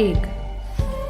1,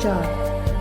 4,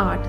8,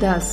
10,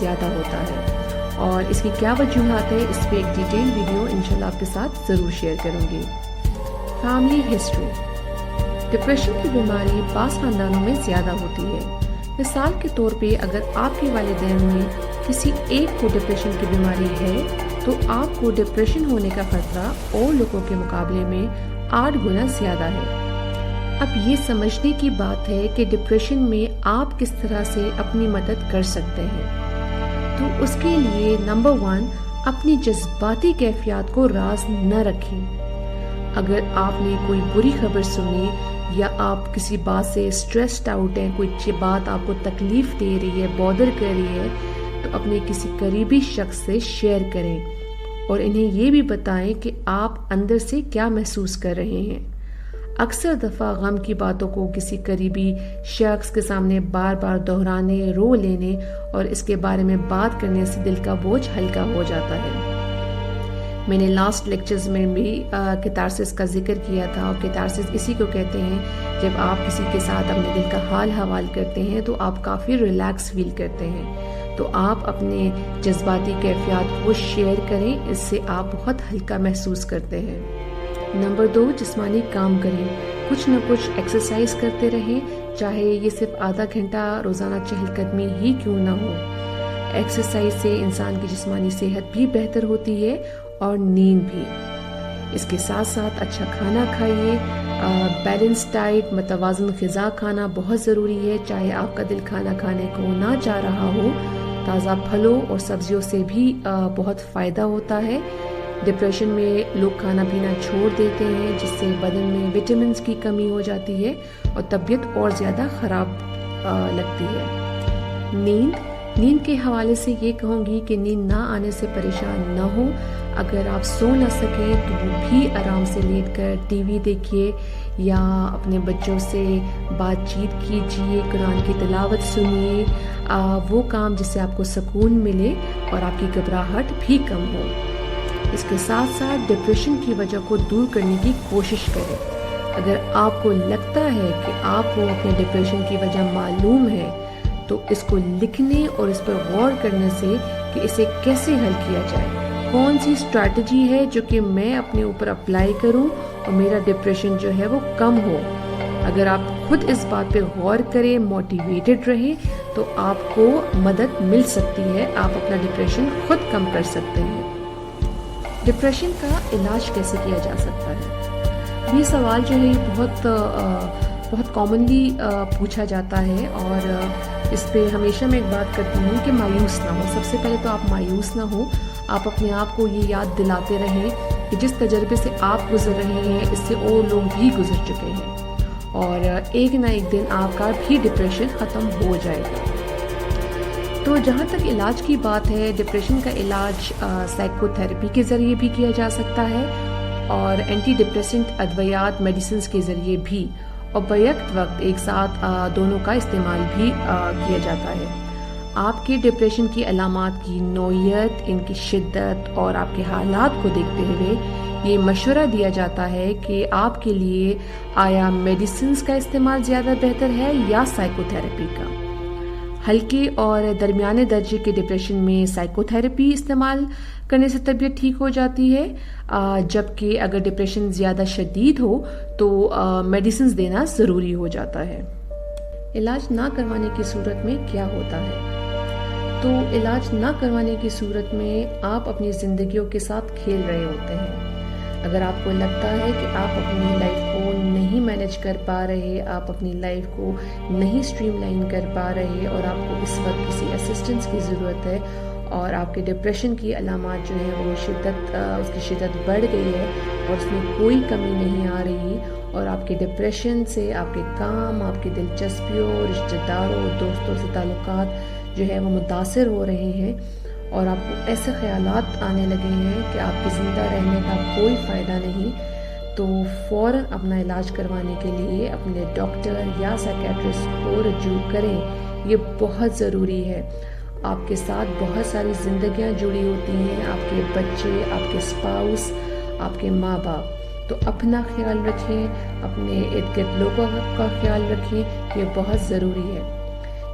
زیادہ ہوتا ہے، اور اس کی کیا وجوہات ہے اس پہ ایک ڈیٹیل ویڈیو انشاءاللہ آپ کے ساتھ ضرور شیئر کروں گی۔ Family history. ڈپریشن کی بیماری بعض خاندانوں میں زیادہ ہوتی ہے۔ مثال کے طور پہ اگر آپ کے والدین میں کسی ایک کو ڈپریشن کی بیماری ہے تو آپ کو ڈپریشن ہونے کا خطرہ اور لوگوں کے مقابلے میں 8 گنا زیادہ ہے۔ اب یہ سمجھنے کی بات ہے کہ ڈپریشن میں آپ کس طرح سے اپنی مدد کر سکتے ہیں۔ تو اس کے لیے نمبر 1، اپنی جذباتی کیفیات کو راز نہ رکھیں۔ اگر آپ نے کوئی بری خبر سنی یا آپ کسی بات سے اسٹریسڈ آؤٹ ہیں، کوئی بات آپ کو تکلیف دے رہی ہے، بودر کر رہی ہے، تو اپنے کسی قریبی شخص سے شیئر کریں اور انہیں یہ بھی بتائیں کہ آپ اندر سے کیا محسوس کر رہے ہیں۔ اکثر دفعہ غم کی باتوں کو کسی قریبی شخص کے سامنے بار بار دہرانے، رو لینے اور اس کے بارے میں بات کرنے سے دل کا بوجھ ہلکا ہو جاتا ہے۔ میں نے لاسٹ لیکچرز میں بھی کیتارسس کا ذکر کیا تھا، اور کیتارسس اسی کو کہتے ہیں جب آپ کسی کے ساتھ اپنے دل کا حال حوال کرتے ہیں تو آپ کافی ریلیکس فیل کرتے ہیں۔ تو آپ اپنے جذباتی کیفیات کو شیئر کریں، اس سے آپ بہت ہلکا محسوس کرتے ہیں۔ نمبر 2، جسمانی کام کریں۔ کچھ نہ کچھ ایکسرسائز کرتے رہیں، چاہے یہ صرف آدھا گھنٹہ روزانہ چہل قدمی ہی کیوں نہ ہو۔ ایکسرسائز سے انسان کی جسمانی صحت بھی بہتر ہوتی ہے اور نیند بھی۔ اس کے ساتھ ساتھ اچھا کھانا کھائیے، بیلنس ڈائٹ، متوازن غذا کھانا بہت ضروری ہے۔ چاہے آپ کا دل کھانا کھانے کو نہ چاہ رہا ہو، تازہ پھلوں اور سبزیوں سے بھی بہت فائدہ ہوتا ہے۔ ڈپریشن میں لوگ کھانا پینا چھوڑ دیتے ہیں، جس سے بدن میں وٹامنز کی کمی ہو جاتی ہے اور طبیعت اور زیادہ خراب لگتی ہے۔ نیند کے حوالے سے یہ کہوں گی کہ نیند نہ آنے سے پریشان نہ ہو۔ اگر آپ سو نہ سکیں تو وہ بھی آرام سے لیٹ کر ٹی وی دیکھیے یا اپنے بچوں سے بات چیت کیجیے، قرآن کی تلاوت سنیے، وہ کام جس سے آپ کو سکون ملے اور آپ کی گھبراہٹ بھی کم ہو۔ اس کے ساتھ ساتھ ڈپریشن کی وجہ کو دور کرنے کی کوشش کریں۔ اگر آپ کو لگتا ہے کہ آپ کو اپنے ڈپریشن کی وجہ معلوم ہے تو اس کو لکھنے اور اس پر غور کرنے سے کہ اسے کیسے حل کیا جائے، کون سی اسٹریٹجی ہے جو کہ میں اپنے اوپر اپلائی کروں اور میرا ڈپریشن جو ہے وہ کم ہو۔ اگر آپ خود اس بات پہ غور کریں، موٹیویٹڈ رہیں، تو آپ کو مدد مل سکتی ہے، آپ اپنا ڈپریشن خود کم کر سکتے ہیں۔ ڈپریشن کا علاج کیسے کیا جا سکتا ہے؟ یہ سوال جو ہے بہت کامنلی پوچھا جاتا ہے، اور اس پہ ہمیشہ میں ایک بات کرتی ہوں کہ مایوس نہ ہو۔ سب سے پہلے تو آپ مایوس نہ ہو، آپ اپنے آپ کو یہ یاد دلاتے رہیں کہ جس تجربے سے آپ گزر رہے ہیں اس سے اور لوگ بھی گزر چکے ہیں، اور ایک نہ ایک دن آپ کا بھی ڈپریشن ختم ہو جائے گا۔ تو جہاں تک علاج کی بات ہے، ڈپریشن کا علاج سائیکو تھراپی کے ذریعے بھی کیا جا سکتا ہے، اور اینٹی ڈپریسنٹ ادویات میڈیسنز کے ذریعے بھی، اور بیک وقت ایک ساتھ دونوں کا استعمال بھی کیا جاتا ہے۔ آپ کے ڈپریشن کی علامات کی نوعیت، ان کی شدت اور آپ کے حالات کو دیکھتے ہوئے یہ مشورہ دیا جاتا ہے کہ آپ کے لیے آیا میڈیسنز کا استعمال زیادہ بہتر ہے یا سائیکو تھراپی کا۔ ہلکے اور درمیانے درجے کے ڈپریشن میں سائیکو تھراپی استعمال کرنے سے طبیعت ٹھیک ہو جاتی ہے، جبکہ اگر ڈپریشن زیادہ شدید ہو تو میڈیسنز دینا ضروری ہو جاتا ہے۔ علاج نہ کروانے کی صورت میں کیا ہوتا ہے؟ تو علاج نہ کروانے کی صورت میں آپ اپنی زندگیوں کے ساتھ کھیل رہے ہوتے ہیں۔ اگر آپ کو لگتا ہے کہ آپ اپنی لائف کو نہیں مینج کر پا رہے، آپ اپنی لائف کو نہیں سٹریم لائن کر پا رہے، اور آپ کو اس وقت کسی اسسٹنس کی ضرورت ہے، اور آپ کے ڈپریشن کی علامات جو ہے وہ اس کی شدت بڑھ گئی ہے اور اس میں کوئی کمی نہیں آ رہی، اور آپ کے ڈپریشن سے آپ کے کام، آپ کی دلچسپیوں، رشتہ داروں، دوستوں سے تعلقات جو ہے وہ متاثر ہو رہے ہیں، اور آپ کو ایسے خیالات آنے لگے ہیں کہ آپ کے زندہ رہنے کا کوئی فائدہ نہیں، تو فوراً اپنا علاج کروانے کے لیے اپنے ڈاکٹر یا سائیکیٹرسٹ کو رجوع کریں۔ یہ بہت ضروری ہے۔ آپ کے ساتھ بہت ساری زندگیاں جڑی ہوتی ہیں، آپ کے بچے، آپ کے اسپاؤس، آپ کے ماں باپ، تو اپنا خیال رکھیں، اپنے ارد گرد لوگوں کا خیال رکھیں، یہ بہت ضروری ہے۔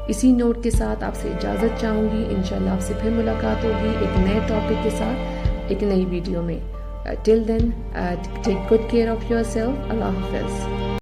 اسی نوٹ کے ساتھ آپ سے اجازت چاہوں گی، انشاءاللہ آپ سے پھر ملاقات ہوگی ایک نئے ٹاپک کے ساتھ ایک نئی ویڈیو میں۔ Till then, take good care of yourself. Allah Hafiz.